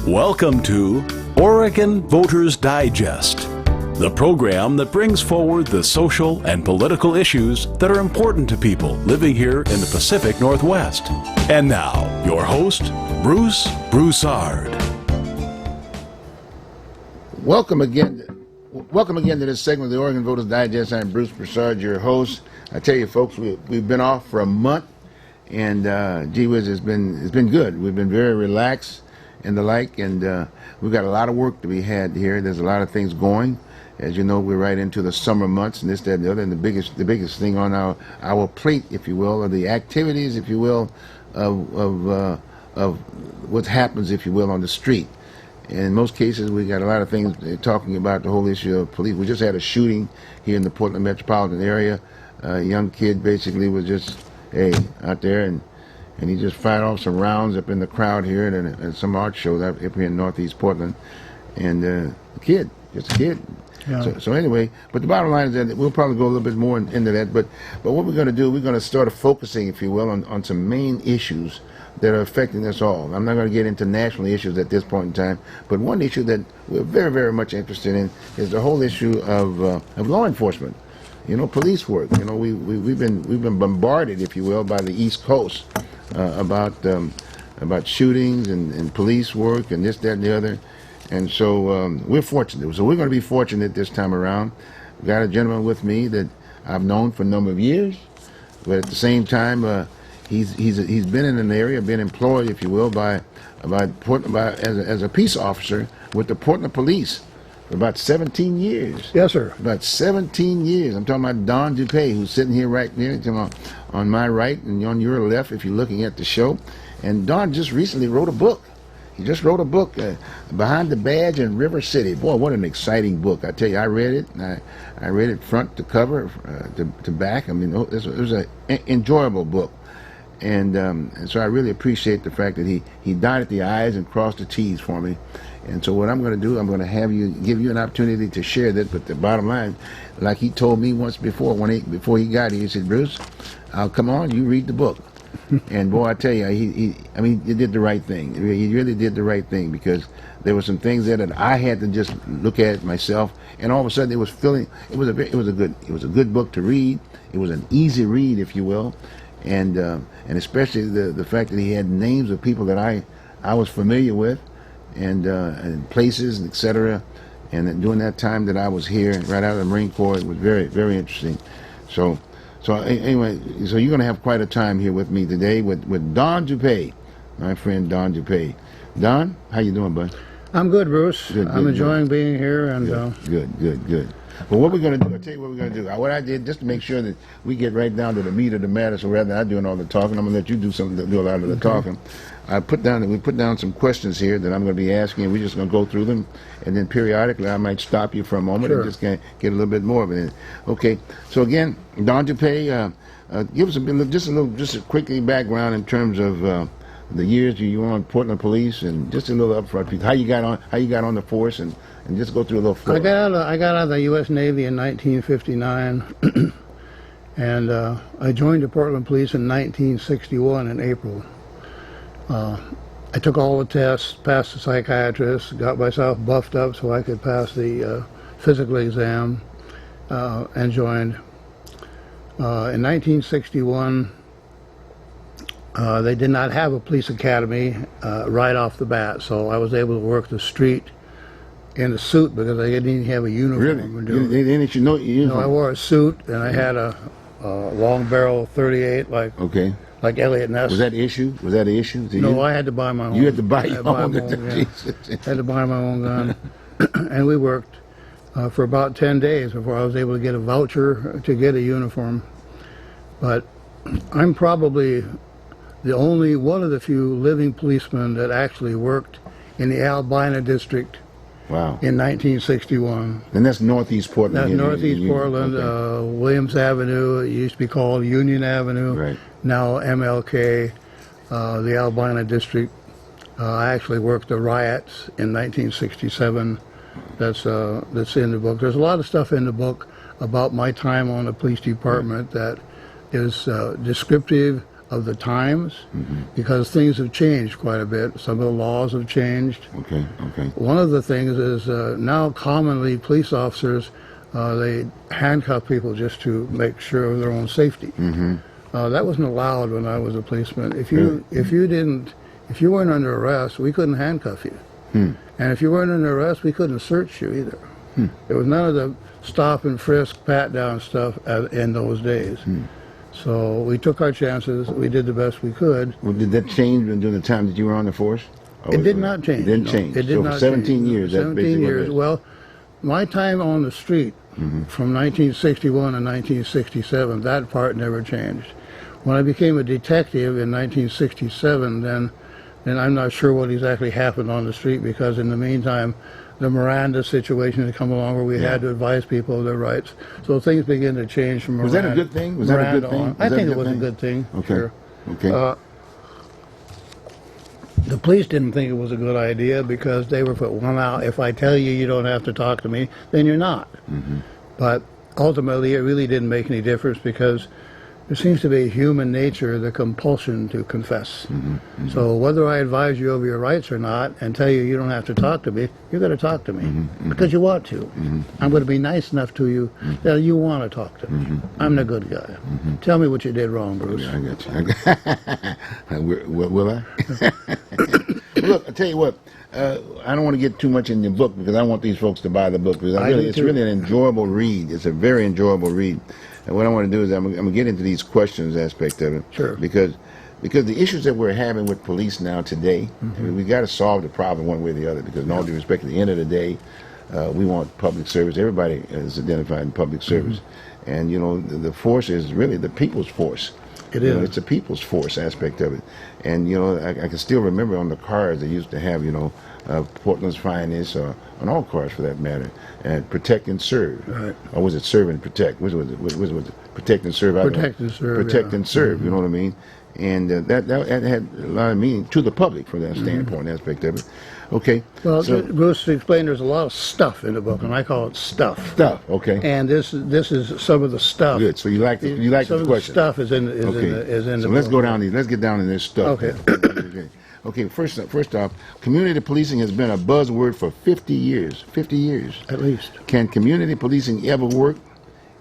Welcome to Oregon Voters Digest, the program that brings forward the social and political issues that are important to people living here in the Pacific Northwest. And now, your host, Bruce Broussard. Welcome again to this segment of the Oregon Voters Digest. I'm Bruce Broussard, your host. I tell you, folks, we've been off for a month, and gee whiz, it's been good. We've been very relaxed and the like, and we've got a lot of work to be had here. There's a lot of things going. As you know, we're right into the summer months, and this, that, and the other. And the biggest thing on our plate, if you will, are the activities, if you will, of what happens, if you will, on the street. And in most cases, we got a lot of things talking about the whole issue of police. We just had a shooting here in the Portland metropolitan area. A young kid basically was just, out there, and he just fired off some rounds up in the crowd here, and some art show up here in Northeast Portland. And a kid, just a kid. Yeah. So anyway, but the bottom line is that we'll probably go a little bit more into that. But what we're going to do, we're going to start focusing, if you will, on some main issues that are affecting us all. I'm not going to get into national issues at this point in time, but one issue that we're very, very much interested in is the whole issue of law enforcement. You know, police work. You know, we've been bombarded, if you will, by the East Coast about shootings and police work and this, that, and the other. And so we're fortunate. So we're going to be fortunate this time around. We've got a gentleman with me that I've known for a number of years, but at the same time, he's been in an area, been employed, if you will, by Portland as a peace officer with the Portland Police for about 17 years. Yes, sir. About 17 years. I'm talking about Don DuPay, who's sitting here right near on my right and on your left, if you're looking at the show. And Don just recently wrote a book. He just wrote a book, Behind the Badge in River City. Boy, what an exciting book. I tell you, I read it. And I read it front to cover, to back. I mean, it was an enjoyable book. And so I really appreciate the fact that he dotted the I's and crossed the T's for me. And so what I'm going to do, I'm going to give you an opportunity to share that. But the bottom line, like he told me once before, before he got here, he said, Bruce, I'll come on, you read the book. And boy, I tell you, he did the right thing. He really did the right thing, because there were some things there that I had to just look at myself, and all of a sudden it was a good book to read. It was an easy read, if you will, and especially the fact that he had names of people that I was familiar with, and places, and etc. And during that time that I was here, right out of the Marine Corps, it was very, very interesting. So anyway, so you're going to have quite a time here with me today with Don DuPay, my friend Don DuPay. Don, how you doing, bud? I'm good, Bruce. Good, I'm enjoying being here. And Good. Well, what we're going to do, I'll tell you what we're going to do. What I did, just to make sure that we get right down to the meat of the matter, so rather than I doing all the talking, I'm going to let you do a lot of the talking. We put down some questions here that I'm going to be asking, and we're just going to go through them, and then periodically I might stop you for a moment. Sure. And just get a little bit more of it. Okay, so again, Don DuPay, give us just a quickly background in terms of the years you were on Portland Police, and just a little upfront, how you got on the force, and just go through a little flow. I got out of the U.S. Navy in 1959, and I joined the Portland Police in 1961 in April. I took all the tests, passed the psychiatrist, got myself buffed up so I could pass the physical exam, and joined. In 1961, they did not have a police academy right off the bat, so I was able to work the street in a suit because I didn't even have a uniform. Really? They didn't let you know your uniform? No, I wore a suit, and I had a long barrel 38 like Elliot Ness. Was that an issue? No, I had to buy my own. You had to buy your own gun? Yeah. Had to buy my own gun. And we worked for about 10 days before I was able to get a voucher to get a uniform. But I'm probably the only one of the few living policemen that actually worked in the Albina district. Wow. In 1961. And that's Northeast Portland. That's Northeast Portland, okay. Williams Avenue. It used to be called Union Avenue. Right. Now MLK, the Albina district. I actually worked the riots in 1967. That's in the book. There's a lot of stuff in the book about my time on the police department that is descriptive of the times, because things have changed quite a bit. Some of the laws have changed. Okay. Okay. One of the things is now commonly police officers, they handcuff people just to make sure of their own safety. That wasn't allowed when I was a policeman. If you weren't under arrest, we couldn't handcuff you. And if you weren't under arrest, we couldn't search you either. There was none of the stop and frisk, pat down stuff in those days. So we took our chances. We did the best we could. Well, did that change during the time that you were on the force? It did not change. It didn't no. change. It did so not for 17 change. years, that's 17 basically what it years. is. Well, my time on the street from 1961 to 1967, that part never changed. When I became a detective in 1967, then I'm not sure what exactly happened on the street, because in the meantime, the Miranda situation had come along where we had to advise people of their rights. So things began to change from Miranda. Was that a good thing? Was that a good thing? On. I think it was a good thing. Okay. Sure. Okay. The police didn't think it was a good idea, because they were put, well, now, if I tell you you don't have to talk to me, then you're not. But ultimately, it really didn't make any difference, because there seems to be human nature, the compulsion to confess. So whether I advise you of your rights or not and tell you you don't have to talk to me, you're going to talk to me because you want to. I'm going to be nice enough to you that you want to talk to me. I'm the good guy. Tell me what you did wrong, Bruce. I got you. Will I? Look, I tell you what. I don't want to get too much in the book, because I want these folks to buy the book, because it's really an enjoyable read. It's a very enjoyable read. And what I want to do is I'm going to get into these questions aspect of it. Sure. Because the issues that we're having with police now today, I mean, we got to solve the problem one way or the other, because in all due respect, at the end of the day, we want public service. Everybody is identified in public service. And, you know, the force is really the people's force. It You know, is. it's a people's force aspect of it. And, you know, I can still remember on the cars they used to have, you know, Portland's Finest, on all cars for that matter, and Protect and Serve. Right. Or was it Serve and Protect? Which was it? Protect and Serve? I don't know. Protect and Serve, Protect yeah. and Serve, you know what I mean? And that had a lot of meaning to the public from that standpoint aspect of it. Okay. Well, so, Bruce explained there's a lot of stuff in the book, and I call it stuff. stuff, okay. And this is some of the stuff. Good. So you like Some the of the question. stuff is in Okay. the So let's book. go down these. Let's get down to this stuff. Okay. Okay. Okay. First off, community policing has been a buzzword for 50 years. 50 years. At least. Can community policing ever work?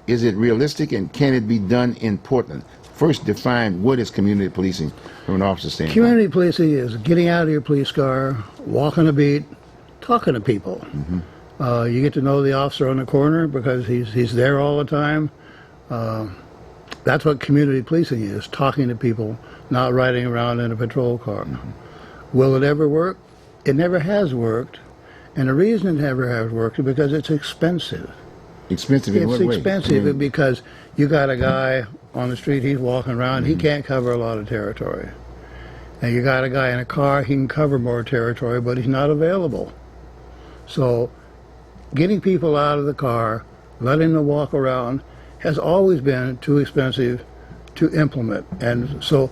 Is it realistic, and can it be done in Portland? First, define what is community policing from an officer standpoint. Community policing is getting out of your police car, walking a beat, talking to people. You get to know the officer on the corner because he's there all the time. That's what community policing is, talking to people, not riding around in a patrol car. Will it ever work? It never has worked. And the reason it never has worked is because it's expensive. Expensive in It's what way? expensive I mean, because you got a guy on the street, he's walking around, he can't cover a lot of territory. And you got a guy in a car, he can cover more territory, but he's not available. So getting people out of the car, letting them walk around, has always been too expensive to implement. And so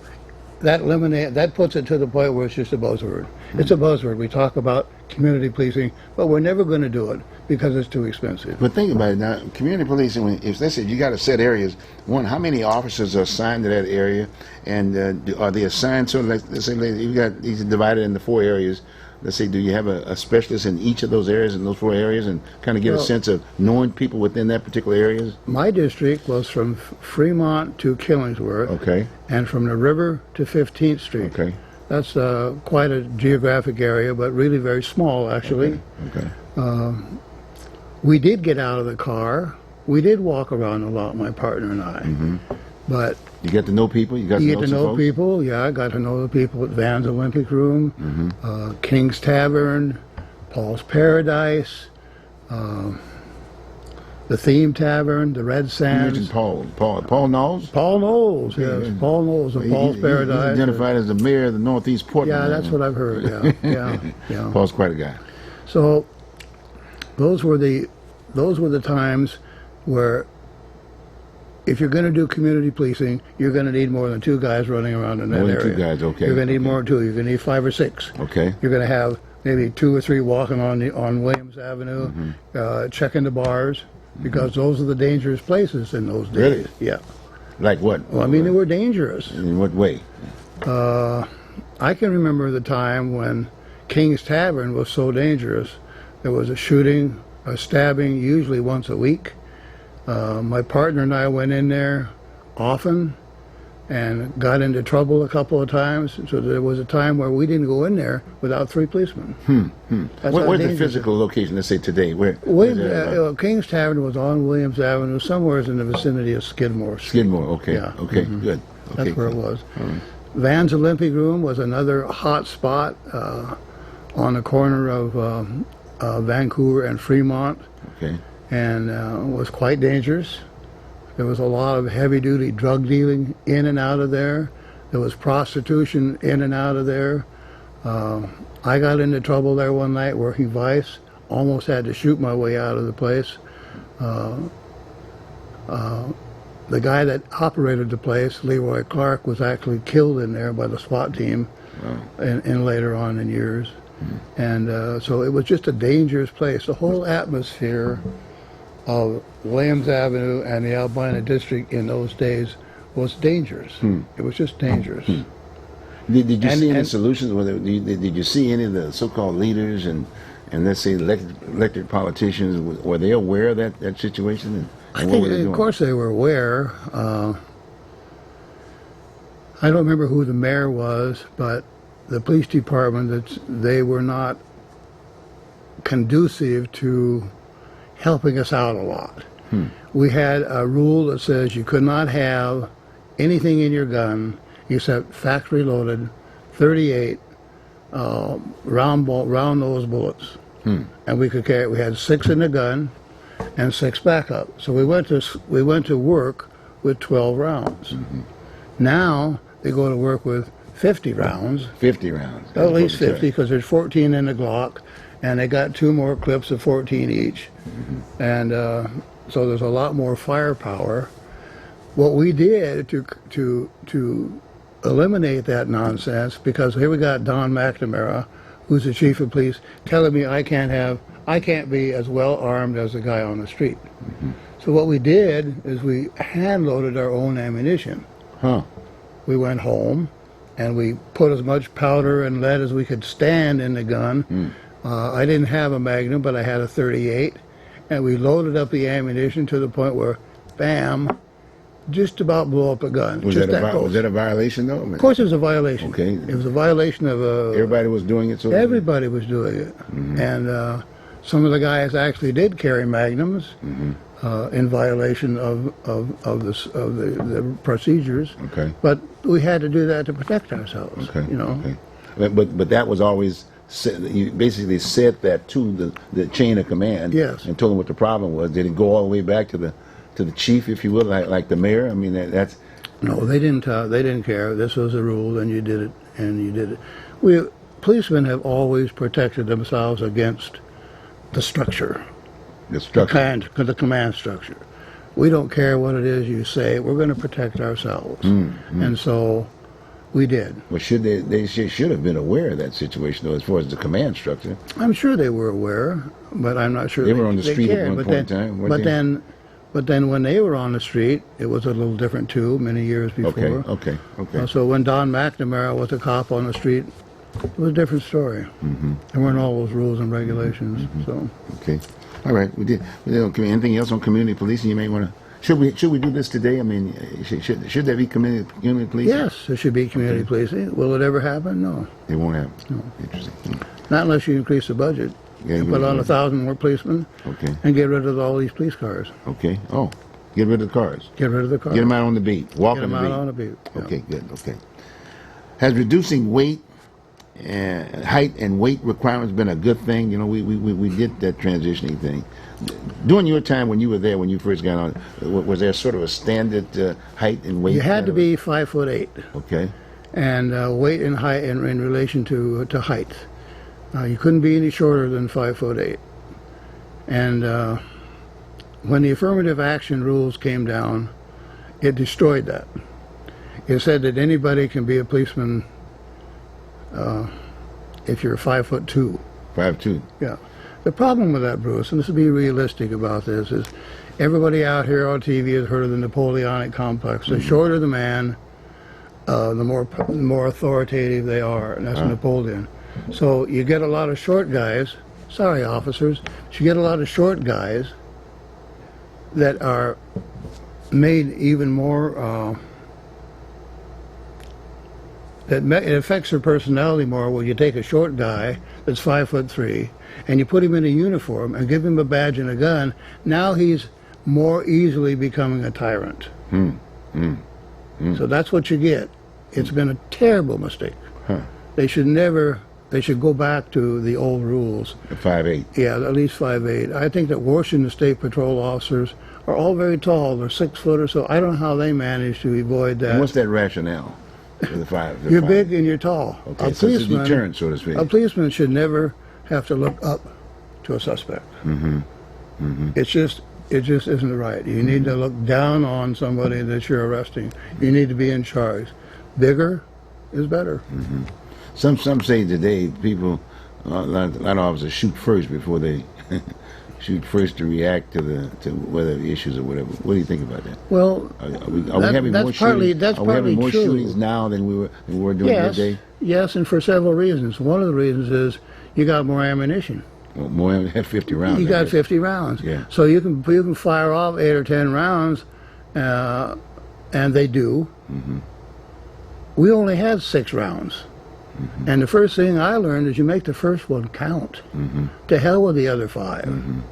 that puts it to the point where it's just a buzzword. It's a buzzword. We talk about community policing, but we're never going to do it because it's too expensive. But think about it now. Community policing, if let's say you got to set areas, one, how many officers are assigned to that area, and are they assigned? So let's say you got these divided into 4 areas. Let's say, do you have a specialist in each of those areas, in those 4 areas, and kind of get a sense of knowing people within that particular areas? My district was from Fremont to Killingsworth, Okay. and from the river to 15th Street. Okay. That's quite a geographic area, but really very small, actually. Okay. We did get out of the car. We did walk around a lot, my partner and I. But You get to know people. You got you to get know to some know folks? people. Yeah, I got to know the people at Van's Olympic Room, King's Tavern, Paul's Paradise, the Theme Tavern, the Red You Sands. mentioned Paul Knowles. Paul Knowles, yes, Paul Knowles of Paul's Paradise. He's identified as the mayor of the Northeast Portland. Yeah, that's what I've heard. Yeah. Paul's quite a guy. So those were the times where if you're going to do community policing, you're going to need more than 2 guys running around in that More than area. 2 guys, okay. You're going to need more than 2. You're going to need 5 or 6. Okay. You're going to have maybe 2 or 3 walking on Williams Avenue, checking the bars, because those are the dangerous places in those days. Really? Yeah. Like what? Well, I mean, they were dangerous. In what way? I can remember the time when King's Tavern was so dangerous. There was a shooting, a stabbing, usually once a week. My partner and I went in there often and got into trouble a couple of times. So there was a time where we didn't go in there without 3 policemen. Where's the physical location? Let's say today. King's Tavern was on Williams Avenue, somewhere in the vicinity of Skidmore Street. Skidmore, okay. Yeah. Okay, good. Okay, That's where it was. Van's Olympic Room was another hot spot on the corner of Vancouver and Fremont, okay. and was quite dangerous. There was a lot of heavy-duty drug dealing in and out of there. There was prostitution in and out of there. I got into trouble there one night working vice. Almost had to shoot my way out of the place. The guy that operated the place, Leroy Clark, was actually killed in there by the SWAT team. Wow. And later on in years. And so it was just a dangerous place. The whole atmosphere of Williams Avenue and the Albina District in those days was dangerous. It was just dangerous. Did you see any solutions? Did you see any of the so-called leaders and let's say elected politicians, were they aware of that situation? I think, of course, they were aware. I don't remember who the mayor was, but the police department, they were not conducive to helping us out a lot. We had a rule that says you could not have anything in your gun except factory loaded 38 round nose bullets. And we had 6 in the gun and 6 backup. So we went to work with 12 rounds. Now they go to work with 50 rounds. 50 rounds. At least 50, because there's 14 in the Glock, and they got 2 more clips of 14 each. And so there's a lot more firepower. What we did to eliminate that nonsense, because here we got Don McNamara, who's the chief of police, telling me I can't be as well armed as the guy on the street. So what we did is we hand loaded our own ammunition. We went home and we put as much powder and lead as we could stand in the gun. I didn't have a Magnum, but I had a 38, and we loaded up the ammunition to the point where, bam, just about blew up a gun. Was that a violation, though? Of course it was a violation. Okay. It was a violation of... everybody was doing it? Everybody was doing it. And some of the guys actually did carry Magnums in violation of the procedures. Okay. But we had to do that to protect ourselves. Okay. You know. Okay. But that was always... You basically said that to the chain of command. Yes. And told them what the problem was. Did it go all the way back to the chief, if you will, like the mayor? I mean, that's... No, they didn't care. This was a rule, and you did it, and you did it. Policemen have always protected themselves against the structure. The structure. The command structure. We don't care what it is you say. We're going to protect ourselves. And so we did. Well, they should have been aware of that situation, though, as far as the command structure. I'm sure they were aware, but I'm not sure they were on the street cared. at one point in time. But then when they were on the street, it was a little different too, many years before. Okay. So when Don McNamara was a cop on the street, it was a different story. There weren't all those rules and regulations. So. Okay. All right. We did anything else on community policing you may want to... Should we do this today? I mean, should there be community policing? Yes, there should be community policing. Will it ever happen? No. It won't happen. No. Interesting. Not unless you increase the budget. Yeah, put on 1,000 more policemen. Okay. And get rid of all these police cars. Okay. Oh, get rid of the cars. Get rid of the cars. Get them out on the beat. Walk on the beat. Get them out on the beat. Yeah. Okay, good. Okay. Has reducing weight, height and weight requirements been a good thing? You know, we did that transitioning thing. During your time when you were there, when you first got on, was there sort of a standard height and weight? You had to be 5'8". Okay. And weight and height in relation to height. You couldn't be any shorter than 5'8". And when the affirmative action rules came down, it destroyed that. It said that anybody can be a policeman if you're 5'2". 5'2". Yeah. The problem with that, Bruce, and let's be realistic about this, is Everybody out here on TV has heard of the Napoleonic complex. The shorter the man, the more authoritative they are, and that's Napoleon. So you get a lot of short guys. Sorry, officers. You get a lot of short guys that are made even more. It affects their personality more when you take a short guy that's 5'3" and you put him in a uniform and give him a badge and a gun. Now he's more easily becoming a tyrant. So that's what you get. It's been a terrible mistake. They should never. They should go back to the old rules. 5'8". Yeah, at least 5'8". I think that Washington State Patrol officers are all very tall. They're 6 foot or so. I don't know how they manage to avoid that. And what's that rationale for the five? You're big and you're tall. Okay, so it's a deterrent, so to speak. A policeman should never have to look up to a suspect. It just isn't right. You need to look down on somebody that you're arresting. You need to be in charge. Bigger is better. Some say today people, a lot of officers shoot first before they shoot first to react to whether the issues or whatever. What do you think about that? Well, are we having more shootings? Are we having more shootings now than we were during your day? Yes, and for several reasons. One of the reasons is you got more ammunition. Well, more had 50 rounds. You got 50 rounds. Yeah. So you can fire off 8 or 10 rounds, and they do. We only had 6 rounds. And the first thing I learned is you make the first one count. To hell with the other 5.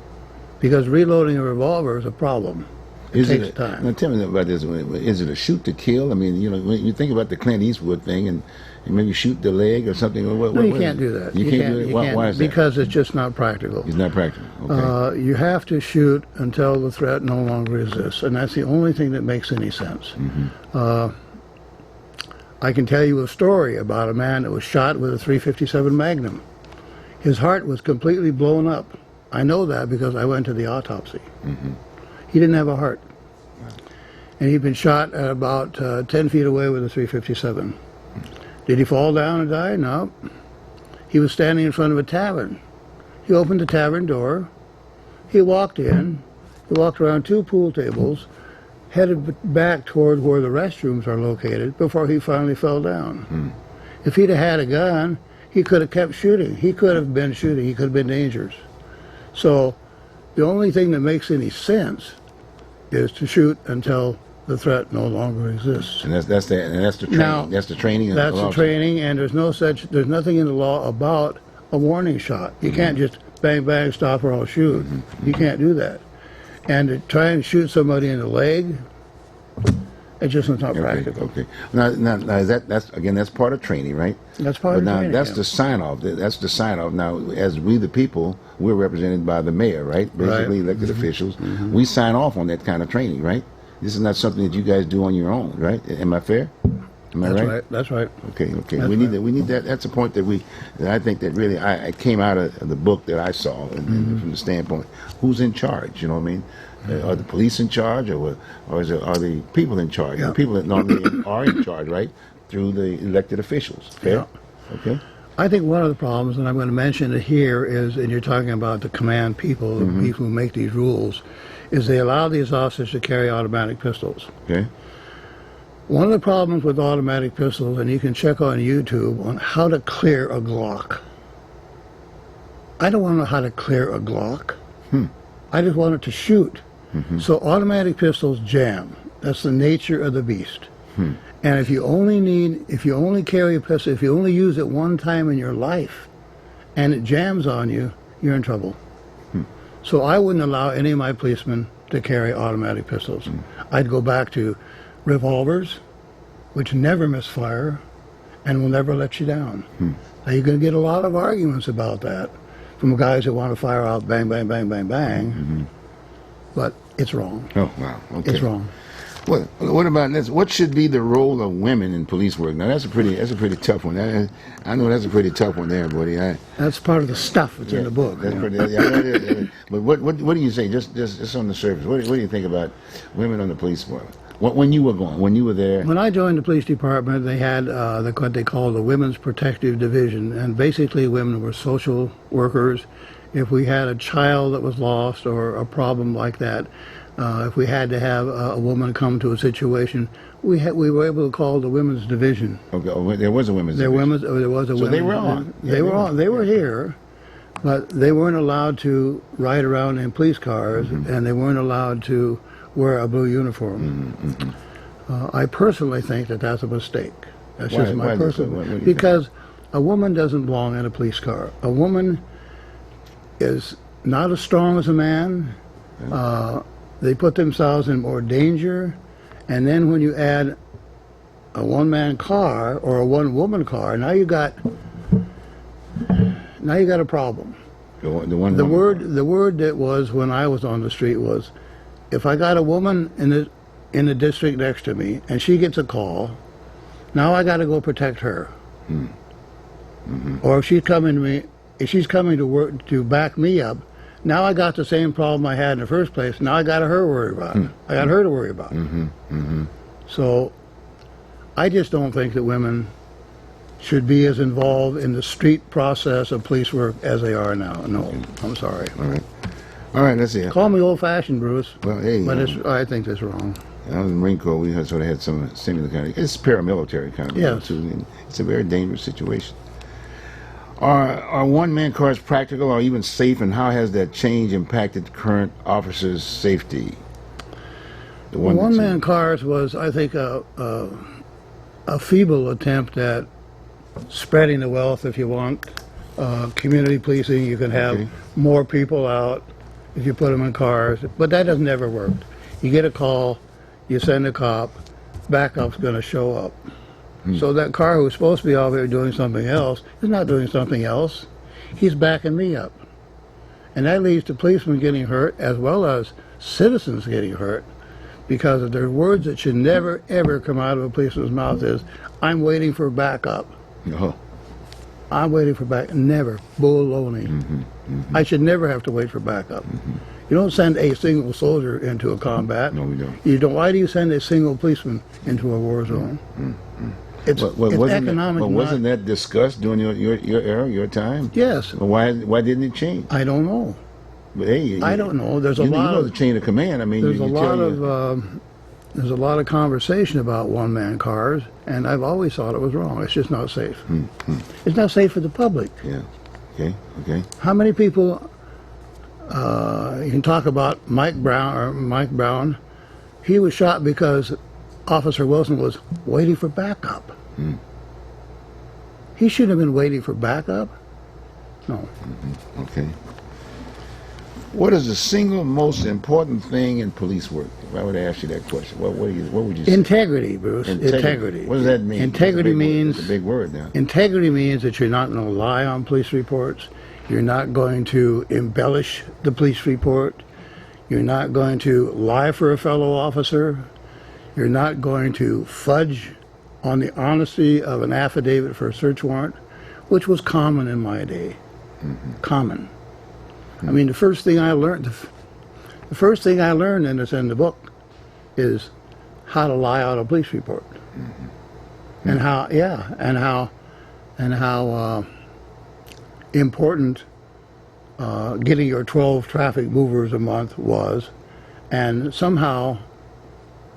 Because reloading a revolver is a problem. It takes time. Now tell me about this. Is it a shoot to kill? I mean, when you think about the Clint Eastwood thing and maybe shoot the leg or something. No, you can't do that. You can't do it? Why is that? Because it's just not practical. It's not practical. Okay. You have to shoot until the threat no longer exists. And that's the only thing that makes any sense. I can tell you a story about a man that was shot with a .357 Magnum. His heart was completely blown up. I know that because I went to the autopsy. He didn't have a heart. And he'd been shot at about 10 feet away with a .357. Did he fall down and die? No. He was standing in front of a tavern. He opened the tavern door. He walked in. He walked around 2 pool tables, headed back toward where the restrooms are located before he finally fell down. If he'd have had a gun, he could have kept shooting. He could have been shooting. He could have been dangerous. So the only thing that makes any sense is to shoot until the threat no longer exists. And that's the training. Now, that's the training. That's the training, and there's nothing in the law about a warning shot. You can't just bang, bang, stop, or I'll shoot. You can't do that. And to try and shoot somebody in the leg, it's just not practical. Okay. Now that's part of training, right? That's part of training. That's the sign off. That's the sign off. Now, as we the people, we're represented by the mayor, right? Basically elected officials. We sign off on that kind of training, right? This is not something that you guys do on your own, right? Am I fair? Am I right? That's right. Okay. We need that. That's a point that I think that really I came out of the book that I saw, and from the standpoint, who's in charge? You know what I mean? Are the police in charge, or are the people in charge? Yeah. The people that normally are in charge, right? Through the elected officials. Fair? Yeah. Okay. I think one of the problems, and I'm going to mention it here, is, and you're talking about the command people, the people who make these rules, is they allow these officers to carry automatic pistols. Okay. One of the problems with automatic pistols, and you can check on YouTube on how to clear a Glock. I don't want to know how to clear a Glock. I just want it to shoot. So automatic pistols jam. That's the nature of the beast. And if you only carry a pistol, if you only use it one time in your life, and it jams on you, you're in trouble. So I wouldn't allow any of my policemen to carry automatic pistols. I'd go back to revolvers, which never misfire and will never let you down. Now you're going to get a lot of arguments about that from guys that want to fire out bang, bang, bang, bang, bang. But it's wrong. Oh, wow. Okay. It's wrong. Well, what about this? What should be the role of women in police work? Now that's a pretty tough one. I know that's a pretty tough one there, buddy. That's part of the stuff that's in the book. That's pretty. I know it is. But what do you say? Just on the surface, what do you think about women on the police force? When you were there? When I joined the police department, they had what they call the Women's Protective Division, and basically women were social workers. If we had a child that was lost or a problem like that, If we had to have a woman come to a situation, we were able to call the women's division. Okay, oh, there was a women's division. There was a So women's they were division. on. Yeah, They were on. They were here, but they weren't allowed to ride around in police cars, and they weren't allowed to wear a blue uniform. I personally think that that's a mistake. That's Why- just why my is it so? personal. What do you think? Because a woman doesn't belong in a police car. A woman is not as strong as a man. They put themselves in more danger, and then when you add a one-man car or a one-woman car, now you got a problem. The word that was when I was on the street was, if I got a woman in the district next to me and she gets a call, now I got to go protect her. Or if she's coming to work to back me up, now I got the same problem I had in the first place. Now I got her to worry about. I got her to worry about. So I just don't think that women should be as involved in the street process of police work as they are now. No, I'm sorry. All right, let's see. Call me old-fashioned, Bruce. Well, hey, but I think that's wrong. I was in the Marine Corps. We sort of had some similar kind of. It's paramilitary kind of. Yes. Too, and it's a very dangerous situation. Are one-man cars practical or even safe, and how has that change impacted current officers' safety? One-man cars was, I think, a feeble attempt at spreading the wealth, if you want. Community policing, you can have more people out if you put them in cars, but that has never worked. You get a call, you send a cop, backup's going to show up. So that car who's supposed to be out there doing something else is not doing something else. He's backing me up. And that leads to policemen getting hurt as well as citizens getting hurt, because their words that should never, ever come out of a policeman's mouth is, I'm waiting for backup. I'm waiting for backup. Never. Baloney. I should never have to wait for backup. You don't send a single soldier into a combat. No, we don't. You don't. Why do you send a single policeman into a war zone? It's economic. But wasn't that discussed during your era, your time? Yes. Well, why didn't it change? I don't know. But hey, I don't know. There's a lot. You know of the chain of command. I mean, there's a lot of conversation about one-man cars, and I've always thought it was wrong. It's just not safe. It's not safe for the public. Yeah. Okay. How many people? You can talk about Mike Brown. He was shot because Officer Wilson was waiting for backup. He shouldn't have been waiting for backup. No. Okay. What is the single most important thing in police work? If I would ask you that question, what would you say? Integrity, Bruce. Integrity. What does that mean? Integrity means... It's a big word now. Integrity means that you're not going to lie on police reports. You're not going to embellish the police report. You're not going to lie for a fellow officer. You're not going to fudge on the honesty of an affidavit for a search warrant, which was common in my day. Common. I mean, the first thing I learned, and it's in the book, is how to lie out a police report, and how important getting your 12 traffic movers a month was, and somehow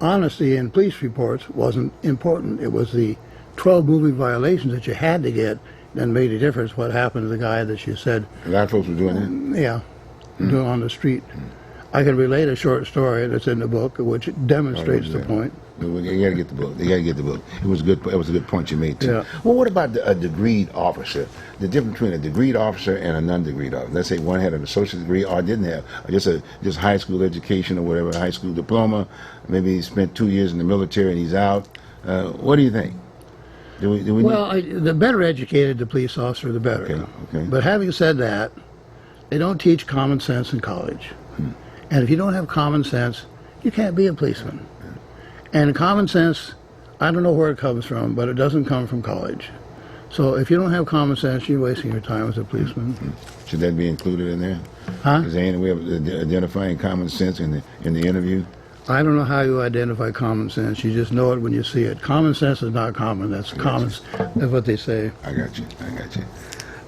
honesty in police reports wasn't important. It was the 12 moving violations that you had to get that made a difference. What happened to the guy that you said... A lot of folks were doing that? Yeah, doing on the street. I can relate a short story that's in the book which demonstrates the point. You got to get the book. You got to get the book. It was good. It was a good point you made too. Yeah. Well, what about a degreed officer? The difference between a degreed officer and a non-degreed officer. Let's say one had an associate degree or didn't have, or just high school education or whatever, high school diploma. Maybe he spent 2 years in the military and he's out. What do you think? Do we the better educated the police officer, the better. Okay. But having said that, they don't teach common sense in college. And if you don't have common sense, you can't be a policeman. And common sense, I don't know where it comes from, but it doesn't come from college. So if you don't have common sense, you're wasting your time as a policeman. Should that be included in there? Huh? Is there any way of identifying common sense in the interview? I don't know how you identify common sense. You just know it when you see it. Common sense is not common. That's common. That's what they say. I got you.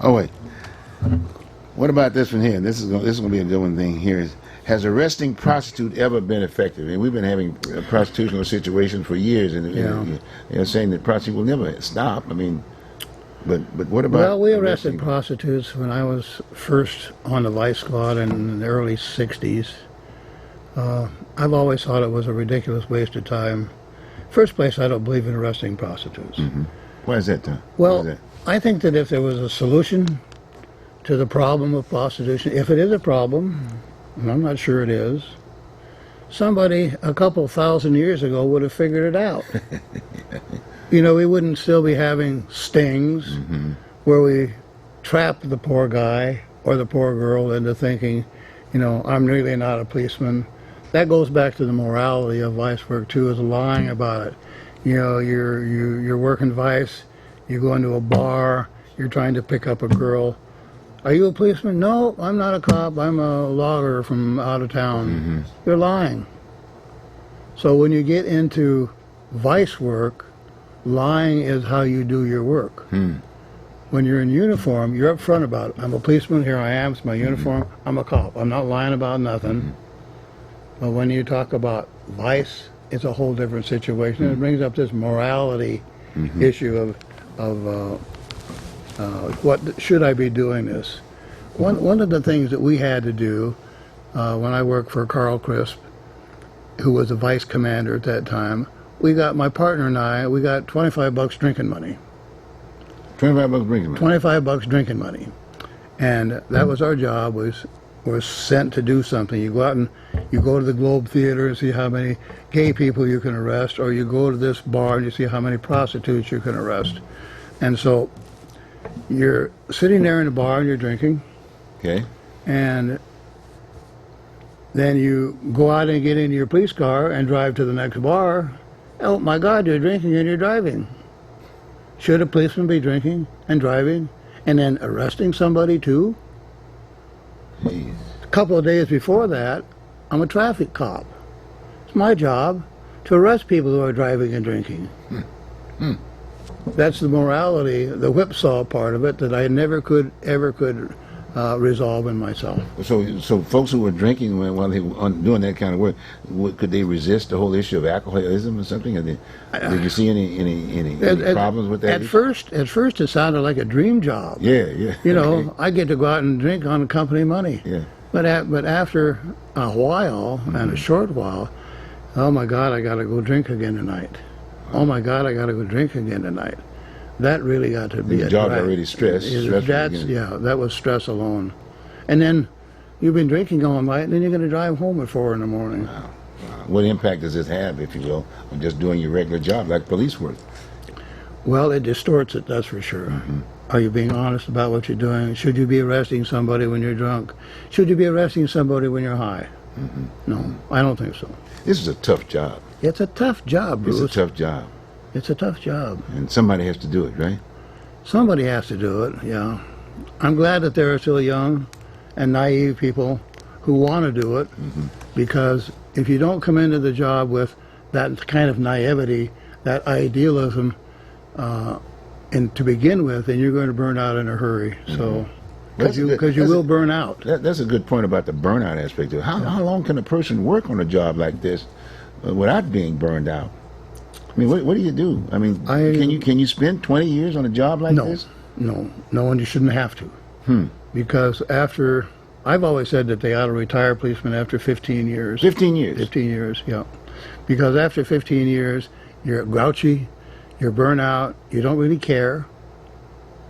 Oh wait. What about this one here? This is going to be a good one thing here. has arresting prostitute ever been effective? And we've been having prostitutional situations for years, and they're saying that prostitute will never stop. I mean, but what about? Well, we arrested prostitutes when I was first on the vice squad in the early '60s. I've always thought it was a ridiculous waste of time. First place, I don't believe in arresting prostitutes. Mm-hmm. Why is that, Tom? Well, I think that if there was a solution to the problem of prostitution, if it is a problem, and I'm not sure it is, somebody a couple thousand years ago would have figured it out. You know, we wouldn't still be having stings where we trap the poor guy or the poor girl into thinking, you know, I'm really not a policeman. That goes back to the morality of vice work too, is lying about it. You know, you're working vice, you go into a bar, you're trying to pick up a girl. Are you a policeman? No, I'm not a cop. I'm a logger from out of town. You're lying. So when you get into vice work, lying is how you do your work. When you're in uniform, you're upfront about it. I'm a policeman, here I am, it's my uniform, I'm a cop. I'm not lying about nothing. But when you talk about vice, it's a whole different situation. It brings up this morality issue of what should I be doing this? One of the things that we had to do when I worked for Carl Crisp, who was a vice commander at that time, my partner and I, we got $25 drinking money. $25 drinking money. $25 drinking money, and that was our job. Was sent to do something. You go out and you go to the Globe Theater and see how many gay people you can arrest, or you go to this bar and you see how many prostitutes you can arrest. And so you're sitting there in a bar and you're drinking. Okay. And then you go out and get into your police car and drive to the next bar. Oh my God, you're drinking and you're driving. Should a policeman be drinking and driving and then arresting somebody too? Jeez. A couple of days before that, I'm a traffic cop. It's my job to arrest people who are driving and drinking. That's the morality, the whipsaw part of it that I never could resolve in myself. So folks who were drinking while they were doing that kind of work, could they resist the whole issue of alcoholism or something? Did you see any problems with that? At first, it sounded like a dream job. Yeah. You know, I get to go out and drink on company money. Yeah. But after a while, and a short while, oh my God, I got to go drink again tonight. Oh my God, I got to go drink again tonight. That really got to be the job's already stressed. That was stress alone. And then you've been drinking all night, and then you're going to drive home at 4 in the morning. Wow. What impact does this have, if you will, on just doing your regular job like police work? Well, it distorts it, that's for sure. Are you being honest about what you're doing? Should you be arresting somebody when you're drunk? Should you be arresting somebody when you're high? No, I don't think so. This is a tough job. It's a tough job, Bruce. It's a tough job. It's a tough job. And somebody has to do it, right? Somebody has to do it, yeah. I'm glad that there are still young and naive people who want to do it, because if you don't come into the job with that kind of naivety, that idealism, and to begin with, then you're going to burn out in a hurry. So, because you will burn out. That's a good point about the burnout aspect of it. How long can a person work on a job like this without being burned out? I mean, what do you do? I mean, can you spend 20 years on a job like this? No, and you shouldn't have to. Because I've always said that they ought to retire policemen after 15 years. 15 years? 15 years, yeah. Because after 15 years, you're grouchy, you're burnt out, you don't really care.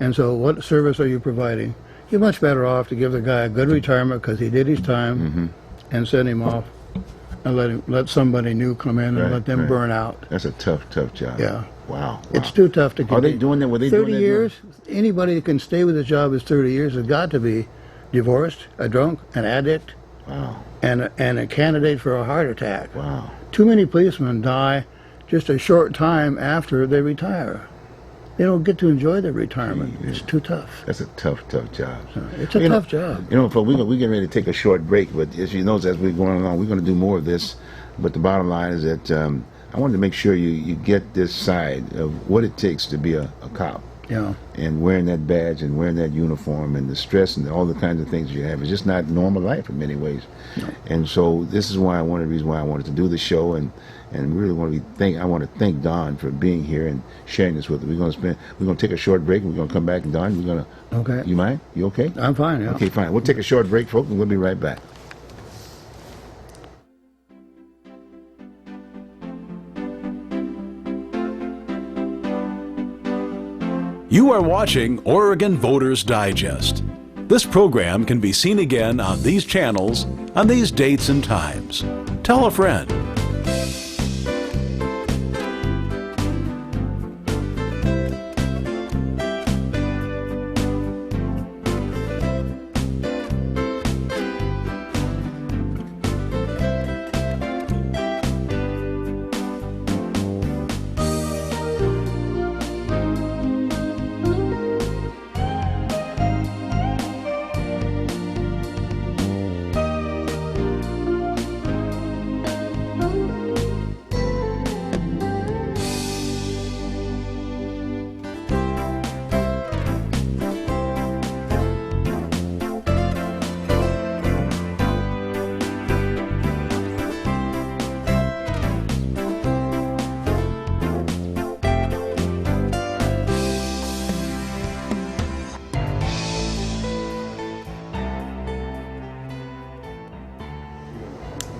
And so what service are you providing? You're much better off to give the guy a good retirement because he did his time and send him off and let somebody new come in and let them burn out. That's a tough job. Yeah. Wow. It's too tough to keep. Are they doing that? Were they 30 doing that? years? Anybody that can stay with a job is 30 years has got to be divorced, a drunk, an addict, and a candidate for a heart attack. Wow. Too many policemen die just a short time after they retire. They don't get to enjoy their retirement. It's too tough. That's a tough job. It's a tough job. You know, we're getting ready to take a short break, but as you know, as we're going along, we're going to do more of this. But the bottom line is that I wanted to make sure you get this side of what it takes to be a cop. Yeah. And wearing that badge and wearing that uniform and the stress and all the kinds of things you have. It's just not normal life in many ways. No. And so this is one of the reasons why I wanted to do the show, and really I want to thank Don for being here and sharing this with us. We're going to take a short break, and we're going to come back, and Don, we're going to... Okay. You mind? You okay? I'm fine, yeah. Okay, fine. We'll take a short break, folks, and we'll be right back. You are watching Oregon Voters Digest. This program can be seen again on these channels on these dates and times. Tell a friend.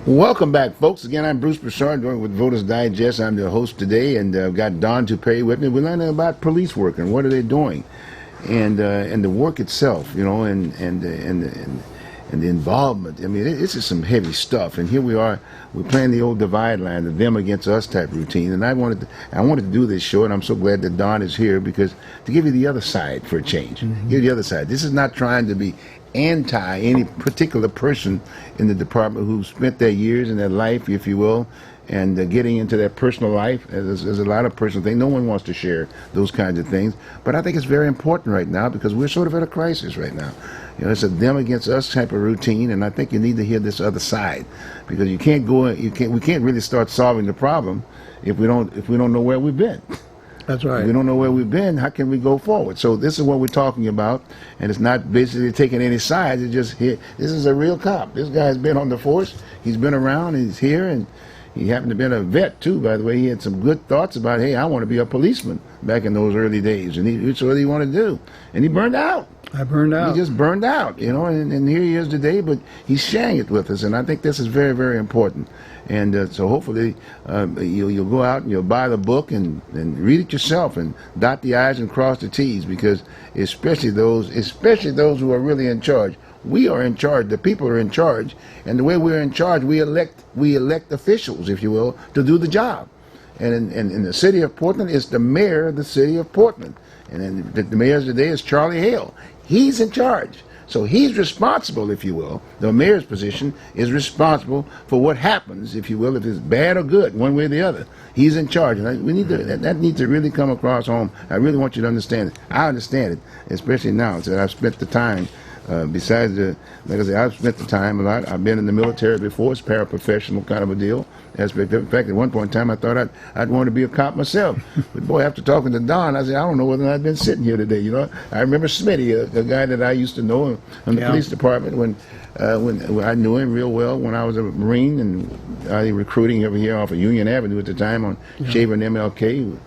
Welcome back, folks. Again, I'm Bruce Broussard with Voters Digest. I'm the host today, and I've got Don Toupee with me. We're learning about police work and what are they doing, and the work itself, you know, and the involvement. I mean, this is some heavy stuff. And here we are, we're playing the old divide line, the them against us type routine. And I wanted to do this show, and I'm so glad that Don is here because to give you the other side for a change. Mm-hmm. Give you the other side. This is not trying to be anti any particular person in the department who spent their years and their life, if you will, and getting into their personal life. There's a lot of personal things. No one wants to share those kinds of things. But I think it's very important right now because we're sort of at a crisis right now. You know, it's a them against us type of routine, and I think you need to hear this other side because we can't really start solving the problem if we don't know where we've been. That's right. If we don't know where we've been, how can we go forward? So this is what we're talking about, and it's not basically taking any sides. It's just here. This is a real cop. This guy's been on the force. He's been around. He's here, and he happened to be a vet too. By the way, he had some good thoughts about, hey, I want to be a policeman back in those early days, and that's what he wanted to do. And he burned out. I burned out. He just burned out, you know, and here he is today, but he's sharing it with us, and I think this is very, very important. And so hopefully you'll go out and you'll buy the book and read it yourself and dot the I's and cross the T's, because especially those who are really in charge. We are in charge. The people are in charge, and the way we're in charge, we elect officials, if you will, to do the job. And in the city of Portland, it's the mayor of the city of Portland, and then the mayor today is Charlie Hale. He's in charge. So he's responsible, if you will. The mayor's position is responsible for what happens, if you will, if it's bad or good, one way or the other. He's in charge, and that needs to really come across home. I really want you to understand it. I understand it, especially now that I've spent the time. Besides, like I said, I've spent the time a lot. I've been in the military before. It's paraprofessional kind of a deal. In fact, at one point in time, I thought I'd want to be a cop myself. But boy, after talking to Don, I said, I don't know whether I'd been sitting here today. You know, I remember Smitty, a guy that I used to know in the police department when I knew him real well when I was a Marine and I was recruiting over here off of Union Avenue at the time on Shaver and MLK.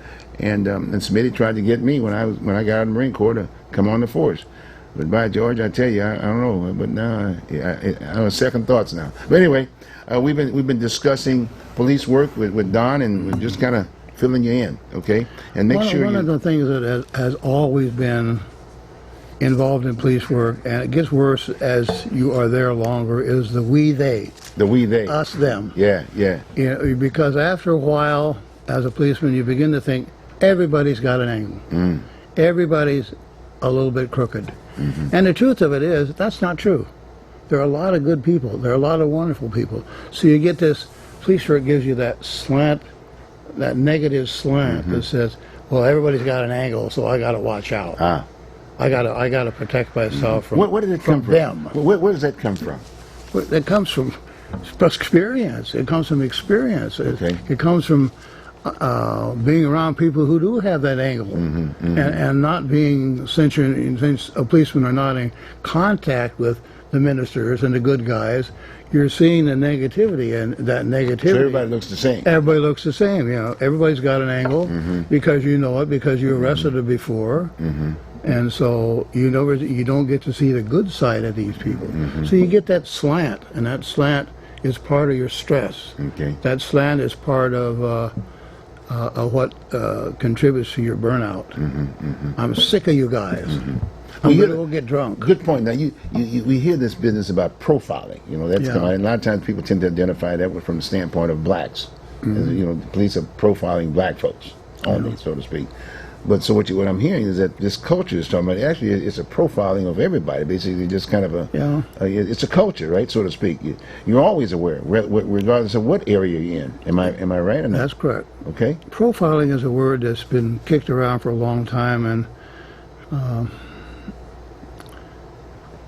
And Smitty tried to get me when I got out of the Marine Corps to come on the force. But by George, I tell you, I don't know. But now I have second thoughts now. But anyway, we've been discussing police work with Don, and we're just kind of filling you in, okay? And make sure one of the things that has always been involved in police work, and it gets worse as you are there longer, is the we they. The we they. Us them. Yeah. You know, because after a while, as a policeman, you begin to think everybody's got an angle. Everybody's a little bit crooked. And the truth of it is, that's not true. There are a lot of good people. There are a lot of wonderful people. So you get this, police work gives you that slant, that negative slant that says, well, everybody's got an angle, so I got to watch out. I got to protect myself from where did it come from? Them. Where does that come from? It comes from experience. It comes from experience. Okay. It comes from being around people who do have that angle, and not being, since a policeman are not in contact with the ministers and the good guys, you're seeing the negativity, and that negativity. So everybody looks the same. Everybody looks the same. Everybody's got an angle because you know it, because you arrested it before, and so you don't get to see the good side of these people. So you get that slant, and that slant is part of your stress. Okay. That slant is part of what contributes to your burnout. I'm sick of you guys. I'm going to go get drunk. Good point. Now, we hear this business about profiling. That's come out. And a lot of times people tend to identify that from the standpoint of blacks. As, the police are profiling black folks only, so to speak. But so what I'm hearing is that this culture is talking about, actually, it's a profiling of everybody. Basically, just kind of it's a culture, right, so to speak. You're always aware, regardless of what area you're in. Am I right or not? That's correct. Okay. Profiling is a word that's been kicked around for a long time, and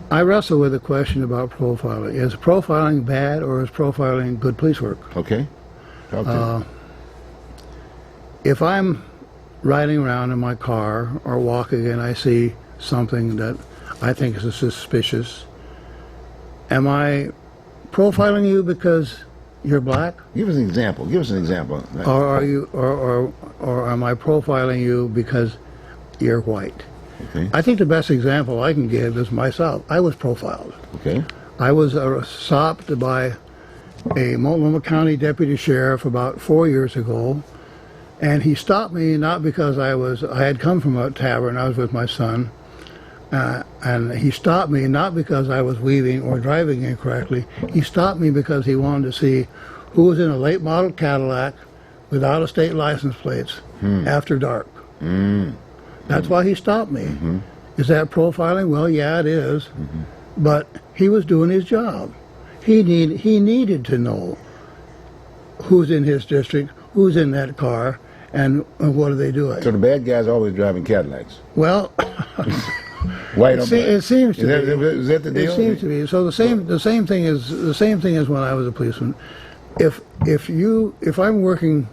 I wrestle with the question about profiling. Is profiling bad, or is profiling good police work? Okay. Talk to me. If I'm riding around in my car or walking and I see something that I think is suspicious, am I profiling you because you're black? Give us an example. Or are you, or am I profiling you because you're white? Okay. I think the best example I can give is myself. I was profiled. Okay. I was stopped by a Multnomah County deputy sheriff about 4 years ago, and he stopped me not because I had come from a tavern. I was with my son, and he stopped me not because I was weaving or driving incorrectly. He stopped me because he wanted to see who was in a late model Cadillac with out-of-state license plates after dark. That's why he stopped me. Is that profiling? Well, yeah, it is. But he was doing his job. He needed to know who's in his district, who's in that car, and what are they doing. So the bad guys are always driving Cadillacs. Well, White on black. it seems to be. Is that the deal? It seems to be. So the same thing is when I was a policeman. If I'm working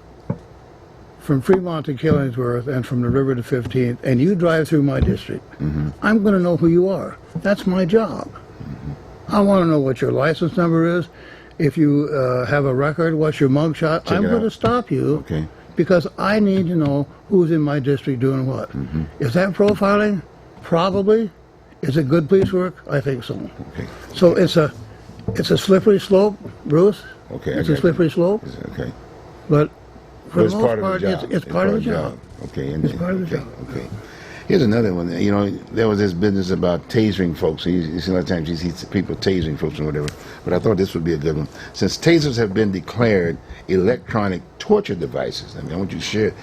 from Fremont to Killingsworth and from the river to 15th, and you drive through my district, I'm going to know who you are. That's my job. I want to know what your license number is. If you have a record, what's your mugshot? I'm going to stop you because I need to know who's in my district doing what. Is that profiling? Probably. Is it good police work? I think so. Okay. So it's a slippery slope, Bruce. Okay. It's a slippery slope. Okay. But for the most part part, it's part of the job. Okay. It's part of the job. Okay. Here's another one. There was this business about tasering folks. You see a lot of times you see people tasering folks or whatever. But I thought this would be a good one. Since tasers have been declared electronic torture devices, I want you to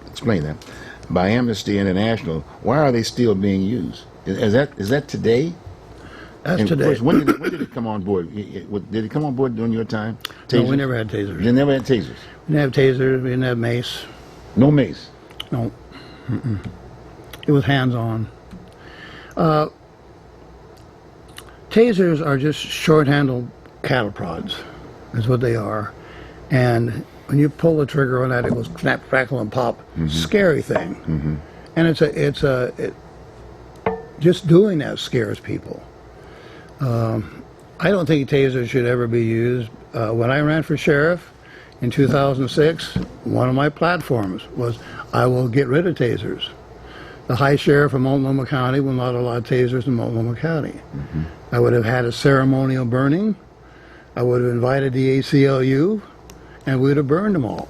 explain that, by Amnesty International, why are they still being used? Is that today? That's today. First, when did it come on board? Did it come on board during your time? No, we never had tasers. You never had tasers? We didn't have tasers. We didn't have mace. No mace? No. It was hands-on. Tasers are just short-handled cattle prods, is what they are. And when you pull the trigger on that, it goes snap, crackle, and pop. Scary thing. And just doing that scares people. I don't think tasers should ever be used. When I ran for sheriff in 2006, one of my platforms was, I will get rid of tasers. The high sheriff of Multnomah County will not allow tasers in Multnomah County. I would have had a ceremonial burning. I would have invited the ACLU, and we would have burned them all.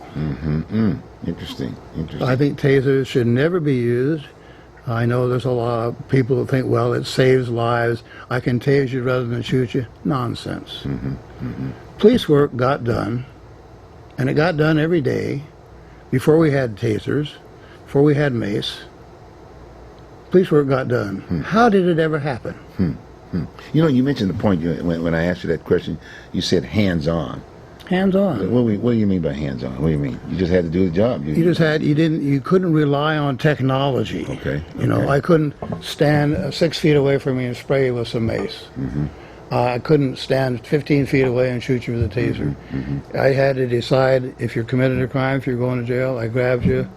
Interesting. I think tasers should never be used. I know there's a lot of people who think, well, it saves lives. I can tase you rather than shoot you. Nonsense. Police work got done, and it got done every day before we had tasers, before we had mace. Police work got done. How did it ever happen? You mentioned the point when I asked you that question. You said hands-on. Hands-on. What do you mean by hands-on? What do you mean? You just had to do the job. You couldn't rely on technology. Okay. I couldn't stand 6 feet away from me and spray you with some mace. I couldn't stand 15 feet away and shoot you with a taser. I had to decide if you're committed a crime, if you're going to jail. I grabbed you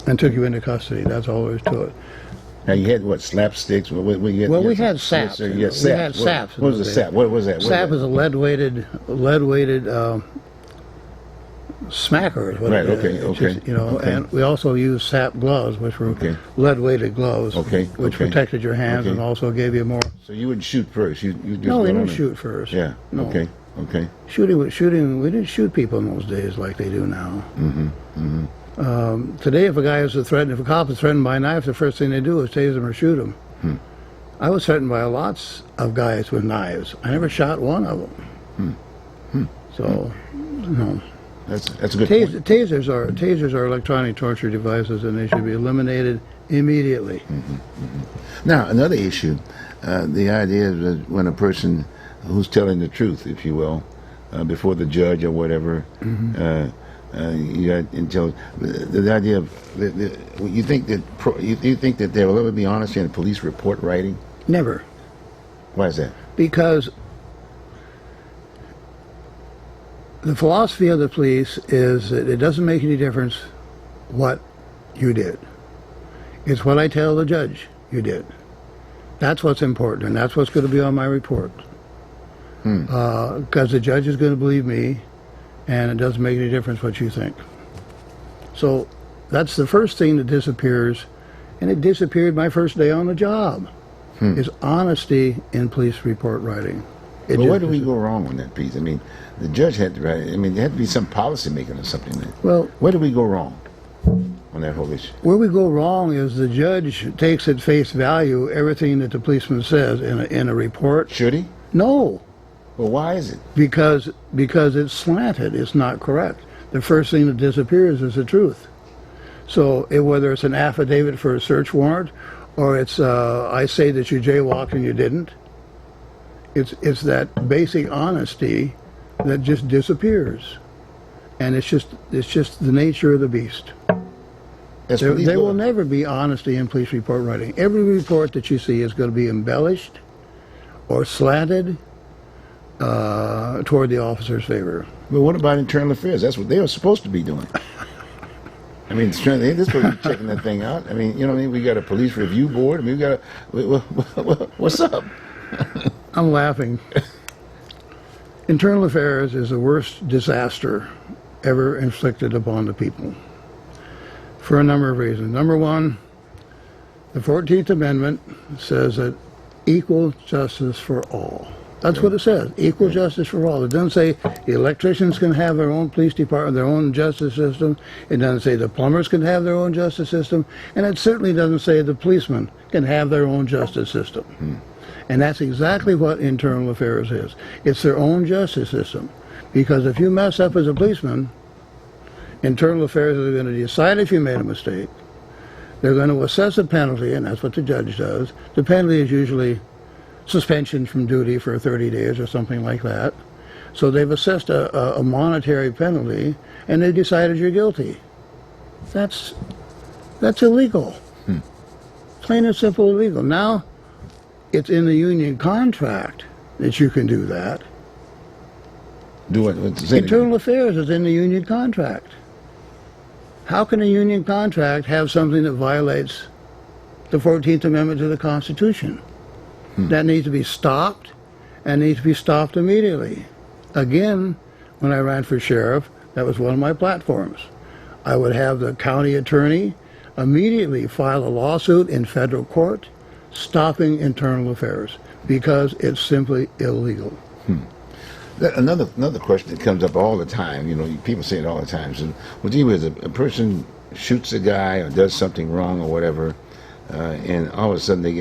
and took you into custody. That's all there is to it. Now you had what, slapsticks? We had saps. We had saps. What was the sap? What was that? Sap is a lead-weighted smacker. Is what Right. it is. Okay. Just, and we also used sap gloves, which were Okay. lead-weighted gloves, which Okay. protected your hands and also gave you more. So you wouldn't shoot first. You just No, we went didn't on shoot first. Yeah. No. Okay. Shooting. We didn't shoot people in those days like they do now. Today, if a cop is threatened by a knife, the first thing they do is tase him or shoot him. I was threatened by lots of guys with knives. I never shot one of them. So, no. That's a good point. Tasers are electronic torture devices, and they should be eliminated immediately. Now, another issue, the idea is that when a person who's telling the truth, if you will, before the judge or whatever, you got until the idea of you think that there will ever be honesty in police report writing? Never. Why is that? Because the philosophy of the police is that it doesn't make any difference what you did. It's what I tell the judge you did. That's what's important, and that's what's going to be on my report. Because the judge is going to believe me, and it doesn't make any difference what you think. So that's the first thing that disappears, and it disappeared my first day on the job, is honesty in police report writing. But where do we go wrong on that piece? I mean, the judge had to write. I mean, there had to be some policy making or something there. Well, where do we go wrong on that whole issue? Where we go wrong is the judge takes at face value everything that the policeman says in a report. Should he? No. Well, why is it? Because it's slanted. It's not correct. The first thing that disappears is the truth. So whether it's an affidavit for a search warrant, or it's I say that you jaywalked and you didn't, it's that basic honesty that just disappears, and it's just the nature of the beast. There will never be honesty in police report writing. Every report that you see is going to be embellished or slanted toward the officer's favor. But what about internal affairs? That's what they were supposed to be doing. I mean, they're supposed to be checking that thing out. I mean, you know what I mean? We got a police review board. I mean, what's up? I'm laughing. Internal affairs is the worst disaster ever inflicted upon the people for a number of reasons. Number one, the 14th Amendment says that equal justice for all. That's what it says, equal justice for all. It doesn't say the electricians can have their own police department, their own justice system. It doesn't say the plumbers can have their own justice system. And it certainly doesn't say the policemen can have their own justice system. And that's exactly what internal affairs is. It's their own justice system. Because if you mess up as a policeman, internal affairs are going to decide if you made a mistake. They're going to assess a penalty, and that's what the judge does. The penalty is usually suspension from duty for 30 days or something like that. So they've assessed a monetary penalty, and they decided you're guilty. That's illegal. Plain and simple illegal. Now, it's in the union contract that you can do that. Do it. Internal affairs is in the union contract. How can a union contract have something that violates the 14th Amendment to the Constitution? That needs to be stopped, and needs to be stopped immediately. Again, when I ran for sheriff, that was one of my platforms. I would have the county attorney immediately file a lawsuit in federal court stopping internal affairs because it's simply illegal. Another question that comes up all the time, you know, people say it all the time. So, well, gee whiz, a person shoots a guy or does something wrong or whatever, and all of a sudden they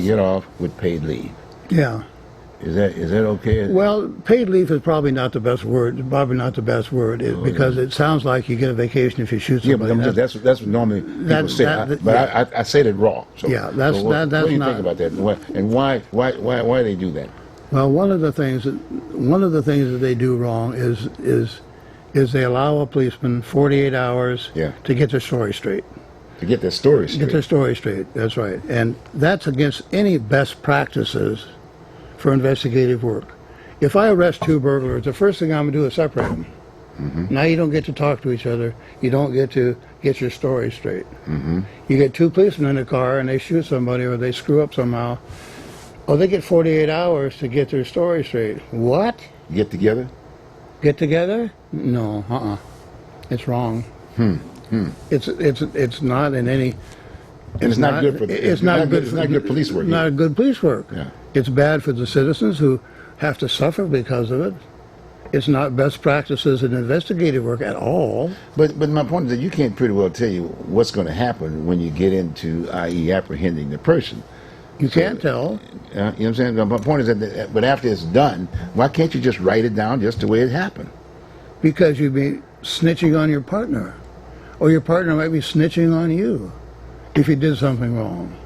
get off with paid leave. Yeah. Is that okay? Well, paid leave is probably not the best word. Because it sounds like you get a vacation if you shoot somebody. Yeah, but that's what normally people say. I said it wrong. So, yeah, that's what do you not, think about that? And why they do that? Well, one of the things that they do wrong is they allow a policeman 48 hours to get their story straight. To get their story straight. Get their story straight. That's right. And that's against any best practices for investigative work. If I arrest two burglars, the first thing I'm going to do is separate them. Now you don't get to talk to each other. You don't get to get your story straight. You get two policemen in a car and they shoot somebody or they screw up somehow. Oh, they get 48 hours to get their story straight. What? Get together? Get together? No, It's wrong. It's not in any. And it's not good for. It's not good. It's not good police work. Not good police work. Yeah. It's bad for the citizens who have to suffer because of it. It's not best practices in investigative work at all. But my point is that you can't pretty well tell you what's going to happen when you get into, i.e., apprehending the person. You can't tell. You know what I'm saying? My point is that, but after it's done, why can't you just write it down just the way it happened? Because you'd be snitching on your partner. Or your partner might be snitching on you if you did something wrong.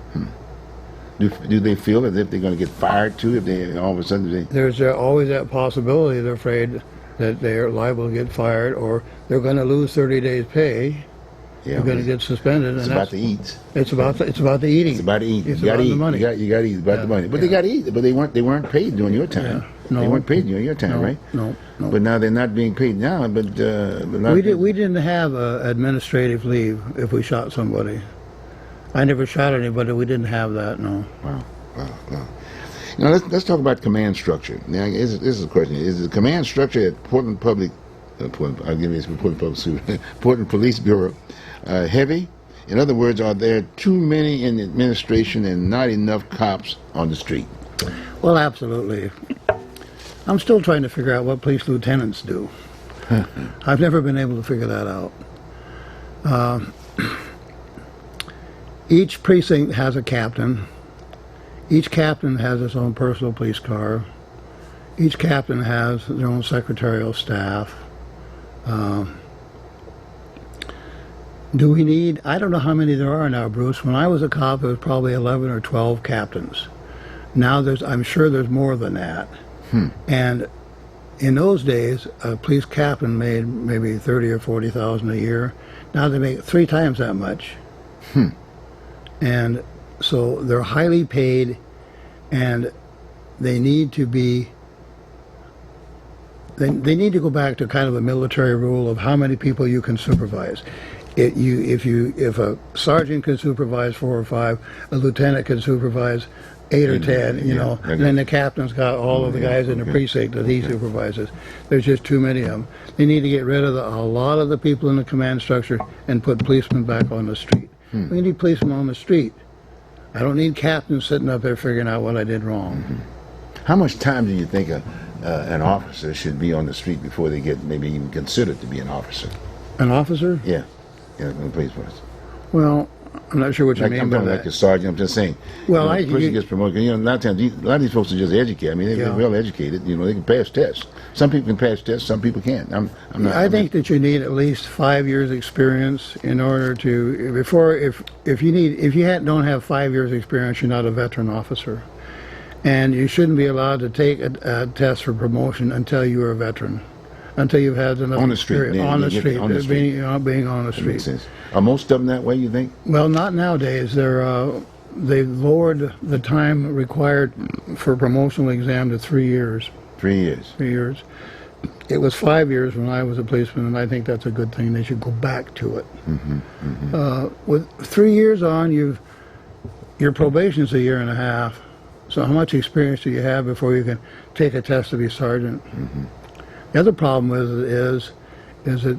Do they feel as if they're going to get fired too if they all of a sudden There's always that possibility. They're afraid that they're liable to get fired or they're going to lose 30 days pay. They're going to get suspended. It's about the eat. It's about the eating. It's about the eating. It's You got to about eat. the money. You got to eat. It's about the money. But they got to eat. But they weren't paid during your time. Yeah. No. They weren't paid during your time, right? No. But now they're not being paid now. But We didn't have administrative leave if we shot somebody. I never shot anybody. We didn't have that. No. Wow. Now let's talk about command structure. Now this is a question: is the command structure at Portland Public, I'll give you this Portland Public Portland Police Bureau heavy? In other words, are there too many in the administration and not enough cops on the street? Well, absolutely. I'm still trying to figure out what police lieutenants do. I've never been able to figure that out. Each precinct has a captain. Each captain has his own personal police car. Each captain has their own secretarial staff. Do we need, I don't know how many there are now, Bruce. When I was a cop, there was probably 11 or 12 captains. Now I'm sure there's more than that. And in those days, a police captain made maybe 30 or 40,000 a year. Now they make 3 times that much. And so they're highly paid, and they need to be. They need to go back to kind of a military rule of how many people you can supervise. If a sergeant can supervise 4 or 5, a lieutenant can supervise 8 or 10, and then the captain's got all of the guys in the precinct that he supervises. There's just too many of them. They need to get rid of a lot of the people in the command structure and put policemen back on the street. We need policemen on the street. I don't need captains sitting up there figuring out what I did wrong. How much time do you think an officer should be on the street before they get maybe even considered to be an officer? An officer? Yeah, in the police force. Well, I'm not sure what you mean I'm by talking that. like a sergeant. I'm just saying. Well, a person gets promoted. A lot of times, a lot of these folks are just educated. I mean, they're well educated. They can pass tests. Some people can pass tests. Some people can't. I think that you need at least 5 years experience in order to if you don't have 5 years experience, you're not a veteran officer, and you shouldn't be allowed to take a test for promotion until you're a veteron. Until you've had enough on the street, experience. On the street, being on the That makes street. sense. Are most of them that way, you think? Well, not nowadays. They've lowered the time required for a promotional exam to 3 years. 3 years. 3 years. It was 5 years when I was a policeman, and I think that's a good thing. They should go back to it. With 3 years on, your probation's a year and a half. So how much experience do you have before you can take a test to be sergeant? The other problem is that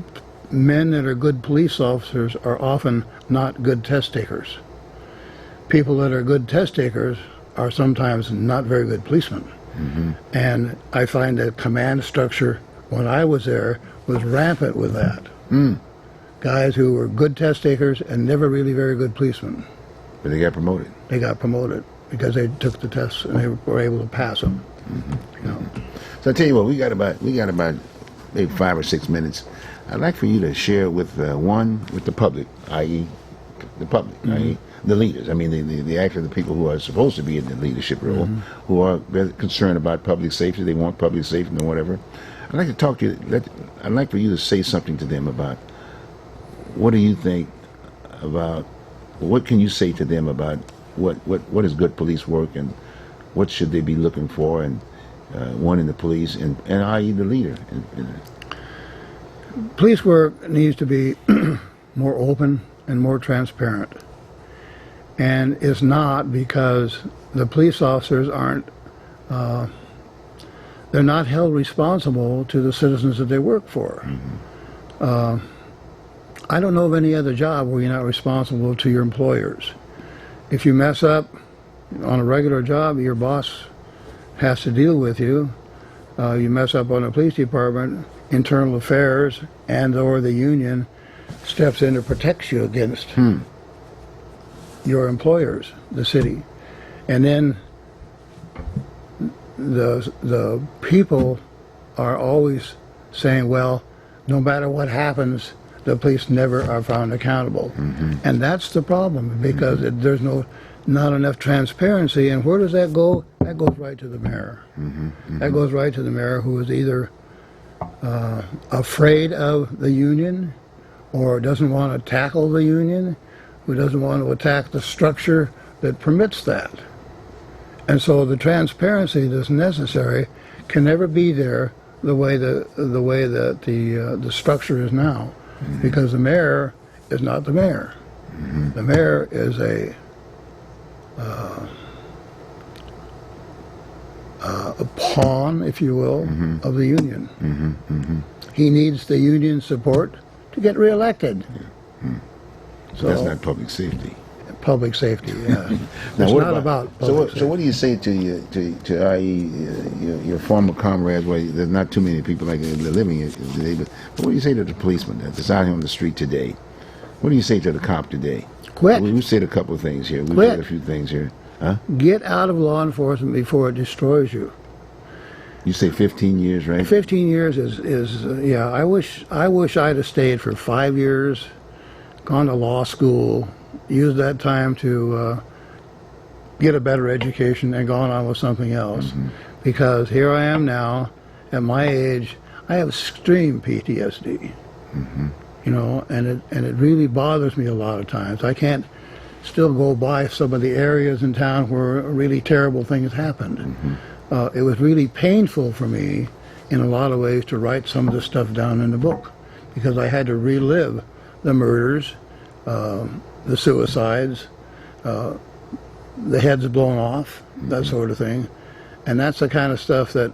men that are good police officers are often not good test takers. People that are good test takers are sometimes not very good policemen. And I find that command structure, when I was there, was rampant with that. Guys who were good test takers and never really very good policemen. But they got promoted. They got promoted because they took the tests and they were able to pass them. So I tell you what, we got about maybe 5 or 6 minutes. I'd like for you to share with the public, i.e., the public, i.e., the leaders. I mean, the people who are supposed to be in the leadership role, who are very concerned about public safety. They want public safety and whatever. I'd like to talk to you. I'd like for you to say something to them about what do you think about what can you say to them about what is good police work, and what should they be looking for, and one in the police, and i.e. the leader? Police work needs to be more open and more transparent. And it's not because the police officers aren't, they're not held responsible to the citizens that they work for. I don't know of any other job where you're not responsible to your employers. If you mess up on a regular job, your boss has to deal with you. You mess up on the police department, internal affairs and or the union steps in to protect you against your employers, the city. And then the people are always saying, well, no matter what happens, the police never are found accountable. And that's the problem, because there's not enough transparency. And where does that go? That goes right to the mayor. That goes right to the mayor, who is either afraid of the union, or doesn't want to tackle the union, who doesn't want to attack the structure that permits that. And so the transparency that's necessary can never be there the way that the structure is now, because the mayor is not the mayor. The mayor is a pawn, if you will, of the union. He needs the union support to get reelected. So that's not public safety. Public safety, yeah. Now, It's what not about public so what do you say to i.e. Your former comrades? Well, there's not too many people like they're living here today, but what do you say to the policeman that's out here on the street today? What do you say to the cop today? Quit. We said a couple of things here. We've Quit. said a few things here. Huh? Get out of law enforcement before it destroys you. You say 15 years, right? 15 years is yeah. I wish I'd have stayed for 5 years, gone to law school, used that time to get a better education, and gone on with something else. Because here I am now, at my age, I have extreme PTSD. You know, and it really bothers me a lot of times. I can't still go by some of the areas in town where really terrible things happened. It was really painful for me in a lot of ways to write some of the stuff down in the book, because I had to relive the murders, the suicides, the heads blown off, that sort of thing. And that's the kind of stuff that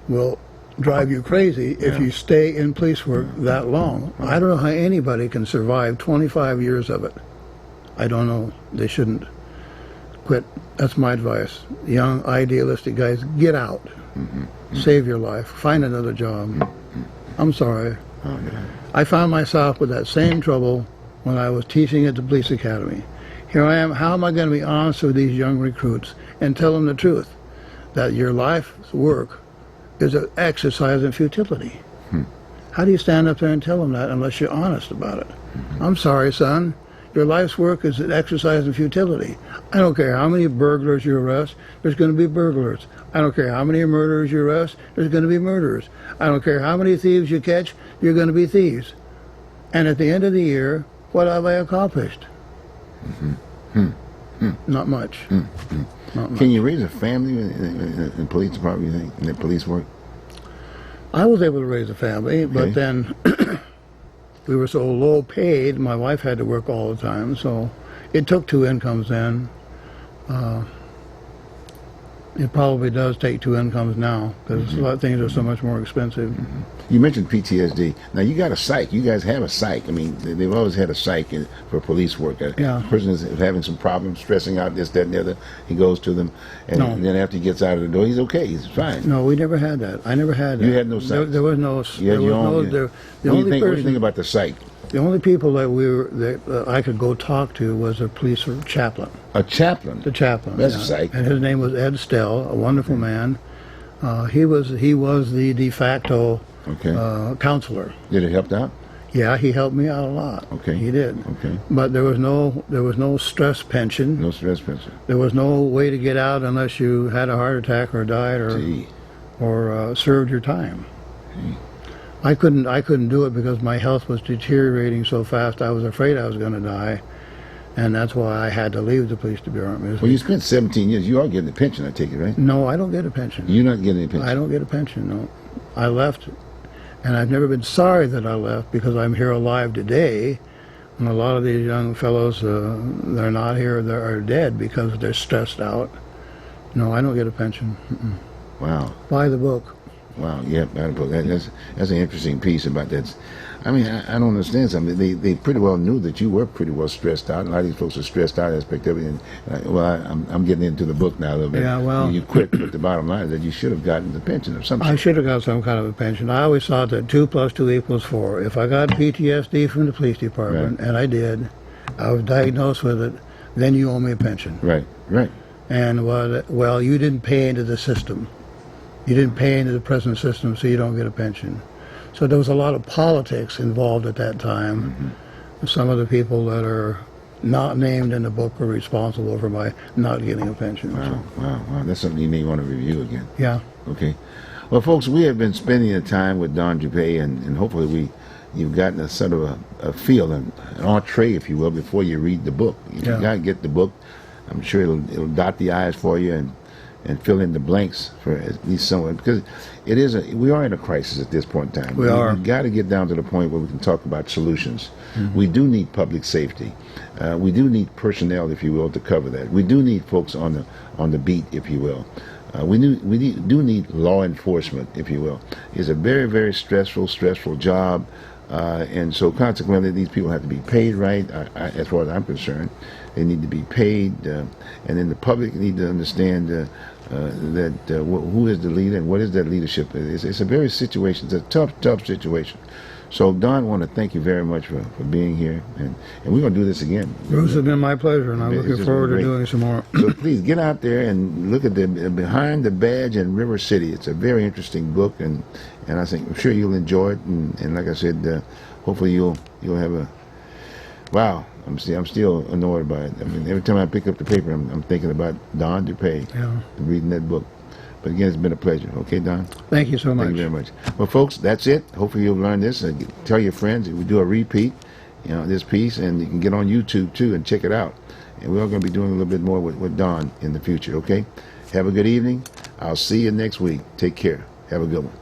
will drive you crazy if you stay in police work that long. I don't know how anybody can survive 25 years of it. I don't know. They shouldn't. Quit. That's my advice. Young, idealistic guys, get out. Save your life. Find another job. I'm sorry. I found myself with that same trouble when I was teaching at the police academy. Here I am. How am I going to be honest with these young recruits and tell them the truth? That your life's work is an exercise in futility. How do you stand up there and tell them that unless you're honest about it? I'm sorry, son. Your life's work is an exercise in futility. I don't care how many burglars you arrest, there's going to be burglars. I don't care how many murderers you arrest, there's going to be murderers. I don't care how many thieves you catch, you're going to be thieves. And at the end of the year, what have I accomplished? Not much. Not much. Can you raise a family in the police department, you think, in the police work? I was able to raise a family, but then we were so low paid, my wife had to work all the time, so it took two incomes then. It probably does take two incomes now, because a lot of things are so much more expensive. You mentioned PTSD. Now, you got a psych. You guys have a psych. I mean, they've always had a psych for police work. A person is having some problems, stressing out, this, that, and the other. He goes to them, and then after he gets out of the door, he's okay. He's fine. No, we never had that. I never had that. You had no psych? There was no... You had your own... The what only do you think about the psych? The only people that I could go talk to was a police chaplain. A chaplain? The chaplain. That's a psych. And his name was Ed Stell, a wonderful man. He was the de facto counselor. Did it help out? Yeah, he helped me out a lot. Okay. He did. Okay. But there was no stress pension. No stress pension. There was no way to get out unless you had a heart attack or died or served your time. I couldn't do it because my health was deteriorating so fast. I was afraid I was going to die, and that's why I had to leave the police department. Well, you spent 17 years. You are getting a pension, I take it, right? No, I don't get a pension. You're not getting a pension. I don't get a pension, no. I left, and I've never been sorry that I left because I'm here alive today. And a lot of these young fellows, they're not here, they're dead because they're stressed out. No, I don't get a pension. Wow. Buy the book. Wow, yeah, that's an interesting piece about that. I mean, I don't understand something. They pretty well knew that you were pretty well stressed out. A lot of these folks are stressed out aspect of it. And I'm getting into the book now a little bit. Yeah, well, you quit, but the bottom line is that you should have gotten the pension or something. I should have got some kind of a pension. I always thought that 2 + 2 = 4. If I got PTSD from the police department, and I did, I was diagnosed with it, then you owe me a pension. Right. And well, you didn't pay into the system. You didn't pay into the present system, so you don't get a pension. So there was a lot of politics involved at that time. Some of the people that are not named in the book were responsible for my not getting a pension. Wow. That's something you may want to review again. Yeah. Okay. Well, folks, we have been spending the time with Don Dupay, and hopefully you've gotten a sort of a feel, an entree, if you will, before you read the book. You got to get the book. I'm sure it'll dot the I's for you and fill in the blanks for at least someone, because we are in a crisis at this point in time. We are. We've got to get down to the point where we can talk about solutions. We do need public safety. We do need personnel, if you will, to cover that. We do need folks on the beat, if you will. We do need law enforcement, if you will. It's a very, very stressful job, and so consequently, these people have to be paid right. As far as I'm concerned, they need to be paid, and then the public need to understand that who is the leader and what is that leadership. It's a very situation. It's a tough situation. So, Don, I want to thank you very much for being here, and we're going to do this again. Bruce, it's been my pleasure, and I'm looking forward to doing some more. So please get out there and look at the Behind the Badge in River City. It's a very interesting book, and I'm sure you'll enjoy it. And like I said, hopefully you'll have a wow. I'm still annoyed by it. I mean, every time I pick up the paper, I'm thinking about Don Dupay and reading that book. But again, it's been a pleasure. Okay, Don? Thank you so much. Thank you very much. Well, folks, that's it. Hopefully you'll learn this and tell your friends. We do a repeat, this piece, and you can get on YouTube, too, and check it out. And we're going to be doing a little bit more with Don in the future, okay? Have a good evening. I'll see you next week. Take care. Have a good one.